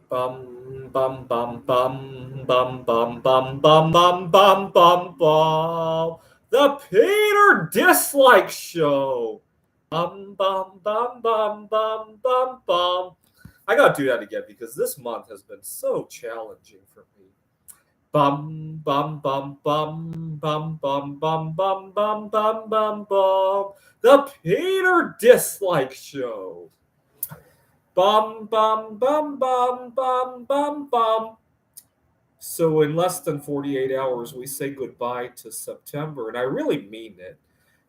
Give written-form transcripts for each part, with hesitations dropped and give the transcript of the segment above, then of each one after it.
Bum bum bum bum bum bum bum bum bum bum bum bum. The Peter Dislike Show. Bum bum bum bum bum bum bum. I gotta do that again because this month has been so challenging for me. Bum bum bum bum bum bum bum bum bum bum bum bum. The Peter Dislike Show. Bum bum bum bum bum bum bum. So in less than 48 hours, we say goodbye to September, and I really mean it.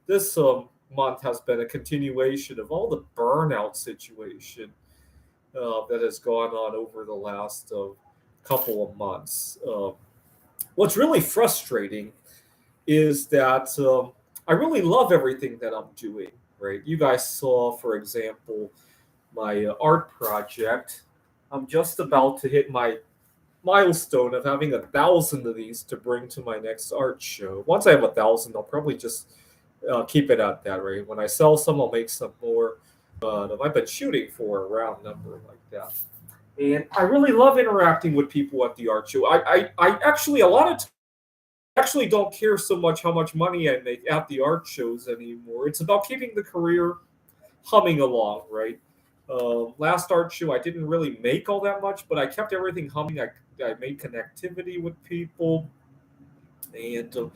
This month has been a continuation of all the burnout situation that has gone on over the last couple of months. What's really frustrating is that I really love everything that I'm doing. Right? You guys saw, for example, my art project. I'm just about to hit my milestone of having 1,000 of these to bring to my next art show. Once I have 1,000, I'll probably just keep it at that rate. When I sell some, I'll make some more. But I've been shooting for a round number like that. And I really love interacting with people at the art show. I actually, a lot of times, actually don't care so much how much money I make at the art shows anymore. It's about keeping the career humming along, right? Last art show, I didn't really make all that much, but I kept everything humming. I made connectivity with people, and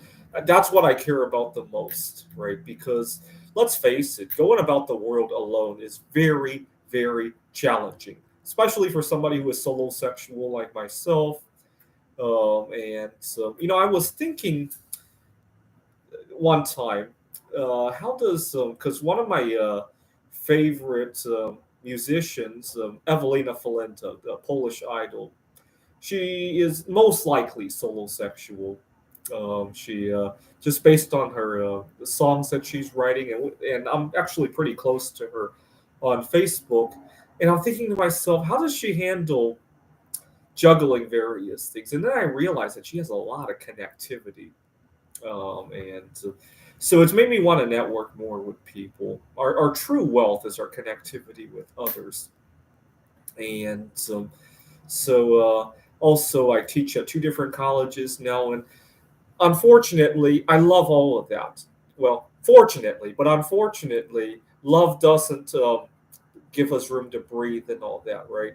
that's what I care about the most, right? Because let's face it, going about the world alone is very, very challenging, especially for somebody who is solo sexual like myself. And so, I was thinking one time, how does because one of my favorite musicians, Evelina Falenta, the Polish idol, she is most likely solo sexual. She just based on her the songs that she's writing, and I'm actually pretty close to her on Facebook, and I'm thinking to myself, how does she handle juggling various things? And then I realized that she has a lot of connectivity, and so it's made me want to network more with people. Our true wealth is our connectivity with others, and also I teach at two different colleges now, and unfortunately, I love all of that. Well, fortunately, but unfortunately, love doesn't give us room to breathe and all that, right?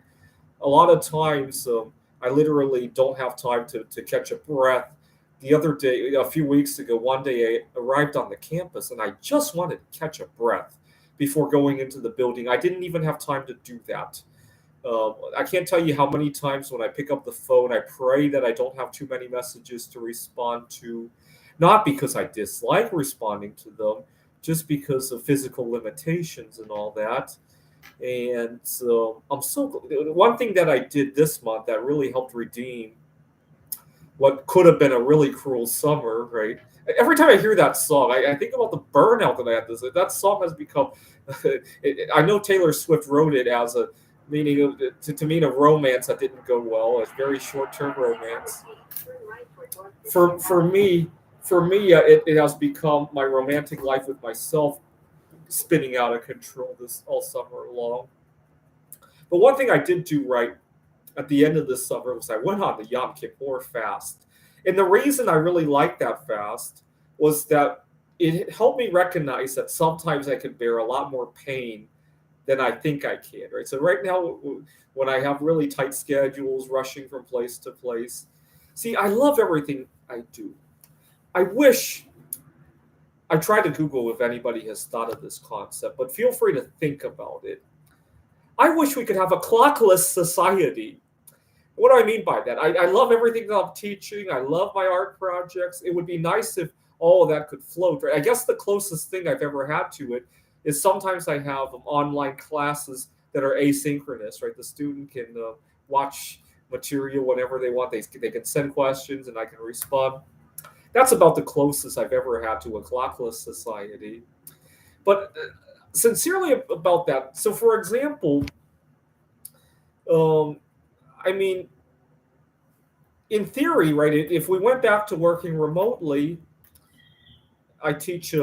A lot of times, I literally don't have time to catch a breath. The other day, a few weeks ago, one day I arrived on the campus and I just wanted to catch a breath before going into the building. I didn't even have time to do that. I can't tell you how many times when I pick up the phone, I pray that I don't have too many messages to respond to, not because I dislike responding to them, just because of physical limitations and all that. And so one thing that I did this month that really helped redeem what could have been a really cruel summer, right? Every time I hear that song, I think about the burnout that I had. That song has become. I know Taylor Swift wrote it as a meaning to mean a romance that didn't go well, a very short term romance. For me, it has become my romantic life with myself spinning out of control this all summer long. But one thing I did do right at the end of this summer was I went on the Yom Kippur fast. And the reason I really liked that fast was that it helped me recognize that sometimes I can bear a lot more pain than I think I can, right? So right now, when I have really tight schedules, rushing from place to place, see, I love everything I do. I wish I tried to Google if anybody has thought of this concept, but feel free to think about it. I wish we could have a clockless society. What do I mean by that? I love everything that I'm teaching. I love my art projects. It would be nice if all of that could float. Right? I guess the closest thing I've ever had to it is sometimes I have online classes that are asynchronous. Right, the student can watch material whenever they want. They can send questions and I can respond. That's about the closest I've ever had to a clockless society. But sincerely about that. So, for example, um, I mean, in theory, right, if we went back to working remotely, I teach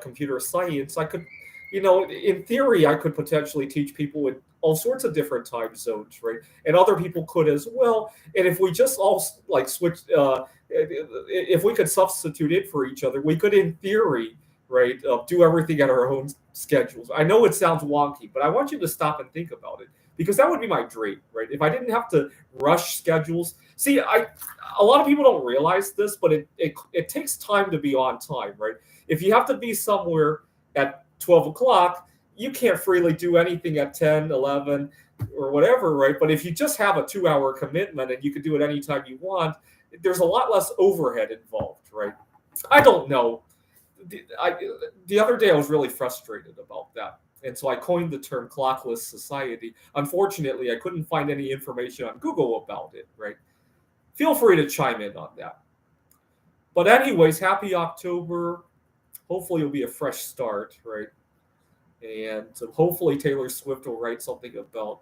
computer science. I could, in theory, I could potentially teach people with all sorts of different time zones, right? And other people could as well. And if we just all like switch, if we could substitute it for each other, we could, in theory, right, do everything at our own schedules. I know it sounds wonky, but I want you to stop and think about it because that would be my dream, right? If I didn't have to rush schedules. See, a lot of people don't realize this, but it takes time to be on time, right? If you have to be somewhere at 12 o'clock, you can't freely do anything at 10, 11, or whatever, right? But if you just have a 2-hour commitment and you can do it anytime you want, there's a lot less overhead involved, right? I don't know. The other day I was really frustrated about that. And so I coined the term clockless society. Unfortunately, I couldn't find any information on Google about it, right? Feel free to chime in on that. But anyways, happy October. Hopefully it'll be a fresh start, right? And hopefully Taylor Swift will write something about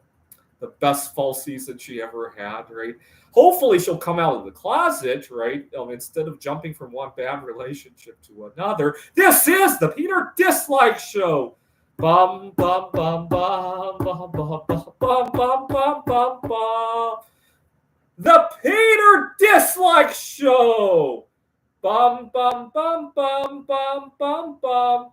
the best fall season she ever had, right? Hopefully she'll come out of the closet, right? Instead of jumping from one bad relationship to another. This is the Peter Dislike Show. Bum, bum, bum, bum, bum, bum, bum, bum, bum, bum, bum, bum. The Peter Dislike Show. Bum, bum, bum, bum, bum, bum, bum.